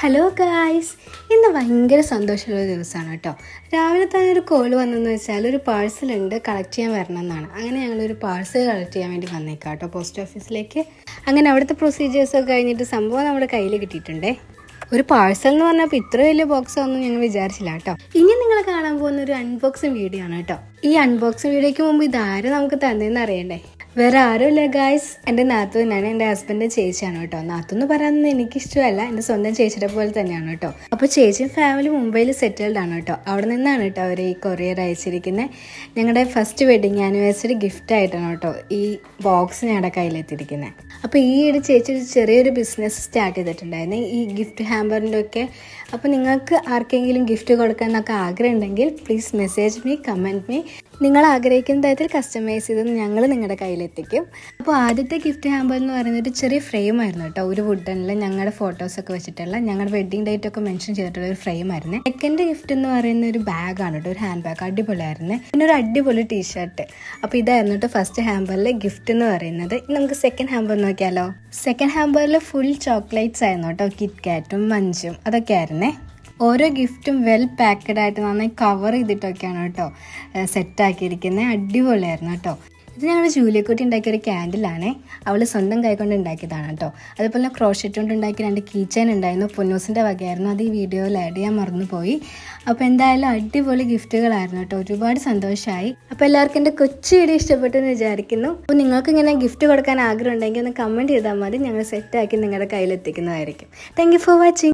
Hello guys, ഇന്ന് ഭയങ്കര സന്തോഷമുള്ള ദിവസമാണ് കേട്ടോ. രാവിലെ തന്നെ ഒരു കോൾ വന്നെന്ന് വെച്ചാൽ ഒരു പാഴ്സൽ ഉണ്ട്, കളക്ട് ചെയ്യാൻ വരണം എന്നാണ്. അങ്ങനെ ഞങ്ങളൊരു പാഴ്സൽ കളക്ട് ചെയ്യാൻ വേണ്ടി വന്നേക്കാം കേട്ടോ പോസ്റ്റ് ഓഫീസിലേക്ക്. അങ്ങനെ അവിടുത്തെ പ്രൊസീജിയേഴ്സൊക്കെ കഴിഞ്ഞിട്ട് സംഭവം നമ്മുടെ കയ്യിൽ കിട്ടിയിട്ടുണ്ടേ. ഒരു പാഴ്സൽ എന്ന് പറഞ്ഞപ്പോൾ ഇത്ര വലിയ ബോക്സ് ഒന്നും ഞങ്ങൾ വിചാരിച്ചില്ല കേട്ടോ. ഇനി നിങ്ങൾ കാണാൻ പോകുന്ന ഒരു അൺബോക്സിങ് വീഡിയോ ആണ് കേട്ടോ. ഈ അൺബോക്സിങ് വീഡിയോയ്ക്ക് മുമ്പ് ഇതാരും നമുക്ക് തന്നേന്ന് അറിയണ്ടേ? വേറെ ആരുമില്ല ഗായ്സ്, എൻ്റെ നാത്തൂനാണ്, എൻ്റെ ഹസ്ബൻഡിൻ്റെ ചേച്ചിയാണ് കേട്ടോ. നാത്തൂന്ന് പറയാനൊന്നും എനിക്കിഷ്ടമല്ല, എൻ്റെ സ്വന്തം ചേച്ചിയുടെ പോലെ തന്നെയാണ് കേട്ടോ. അപ്പോൾ ചേച്ചിയും ഫാമിലി മുംബൈയിൽ സെറ്റിൽഡ് ആണ് കേട്ടോ. അവിടെ നിന്നാണ് കേട്ടോ അവർ ഈ കൊറിയർ അയച്ചിരിക്കുന്നത്. ഞങ്ങളുടെ ഫസ്റ്റ് വെഡിങ് ആനിവേഴ്സറി ഗിഫ്റ്റ് ആയിട്ടാണ് കേട്ടോ ഈ ബോക്സ് ഞങ്ങളുടെ കയ്യിലെത്തിയിരിക്കുന്നത്. അപ്പോൾ ഈയിടെ ചേച്ചി ഒരു ചെറിയൊരു ബിസിനസ് സ്റ്റാർട്ട് ചെയ്തിട്ടുണ്ടായിരുന്നു, ഈ ഗിഫ്റ്റ് ഹാമ്പറിൻ്റെ ഒക്കെ. അപ്പോൾ നിങ്ങൾക്ക് ആർക്കെങ്കിലും ഗിഫ്റ്റ് കൊടുക്കാൻ എന്നൊക്കെ ആഗ്രഹം ഉണ്ടെങ്കിൽ please message me, comment me. നിങ്ങൾ ആഗ്രഹിക്കുന്ന തരത്തിൽ കസ്റ്റമൈസ് ചെയ്ത് ഞങ്ങൾ നിങ്ങളുടെ കയ്യിലെത്തിക്കും. അപ്പോൾ ആദ്യത്തെ ഗിഫ്റ്റ് ഹാമ്പർ എന്ന് പറയുന്നത് ഒരു ചെറിയ ഫ്രെയിം ആയിരുന്നു കേട്ടോ. ഒരു വുഡനിൽ ഞങ്ങളുടെ ഫോട്ടോസൊക്കെ വെച്ചിട്ടുള്ള, ഞങ്ങളുടെ വെഡ്ഡിങ് ഡേറ്റ് ഒക്കെ മെൻഷൻ ചെയ്തിട്ടുള്ള ഒരു ഫ്രെയിം ആയിരുന്നു. സെക്കൻഡ് ഗിഫ്റ്റ് എന്ന് പറയുന്ന ഒരു ബാഗാണ് കേട്ടോ, ഒരു ഹാൻഡ് ബാഗ്, അടിപൊളിയായിരുന്നു. പിന്നെ ഒരു അടിപൊളി ടീഷർട്ട്. അപ്പോൾ ഇതായിരുന്നു കേട്ടോ ഫസ്റ്റ് ഹാമ്പറിലെ ഗിഫ്റ്റ് എന്ന് പറയുന്നത്. ഇനി നമുക്ക് സെക്കൻഡ് ഹാമ്പർ നോക്കിയാലോ. സെക്കൻഡ് ഹാമ്പറിൽ ഫുൾ ചോക്ലേറ്റ്സ് ആയിരുന്നു കേട്ടോ, കിറ്റ് കാറ്റും മഞ്ചും അതൊക്കെ ആയിരുന്നേ. ഓരോ ഗിഫ്റ്റും വെൽ പാക്കഡ് ആയിട്ട് നന്നായി കവർ ചെയ്തിട്ടൊക്കെയാണ് കേട്ടോ സെറ്റാക്കിയിരിക്കുന്നത്. അടിപൊളിയായിരുന്നു കേട്ടോ. ഇത് ഞങ്ങൾ ജൂലിയക്കുട്ടി ഉണ്ടാക്കിയ ഒരു ക്യാൻഡിലാണേ. അവൾ സ്വന്തം കൈകൊണ്ട് ഉണ്ടാക്കിയതാണ് കേട്ടോ. അതുപോലെ ക്രോഷറ്റ് കൊണ്ട് ഉണ്ടാക്കിയ 2 കീ ചെയിൻ ഉണ്ടായിരുന്നു, പൊന്നൂസിൻ്റെ വകയായിരുന്നു. അത് ഈ വീഡിയോയിൽ ആഡ് ചെയ്യാൻ മറന്നുപോയി. അപ്പോൾ എന്തായാലും അടിപൊളി ഗിഫ്റ്റുകളായിരുന്നു കേട്ടോ. ഒരുപാട് സന്തോഷമായി. അപ്പോൾ എല്ലാവർക്കും എൻ്റെ കൊച്ചു വീഡിയോ ഇഷ്ടപ്പെട്ടെന്ന് വിചാരിക്കുന്നു. അപ്പോൾ നിങ്ങൾക്ക് ഇങ്ങനെ ഗിഫ്റ്റ് കൊടുക്കാൻ ആഗ്രഹം ഉണ്ടെങ്കിൽ ഒന്ന് കമൻറ്റ് ചെയ്താൽ മതി, ഞങ്ങൾ സെറ്റാക്കി നിങ്ങളുടെ കയ്യിലെത്തിക്കുന്നതായിരിക്കും. Thank you for watching.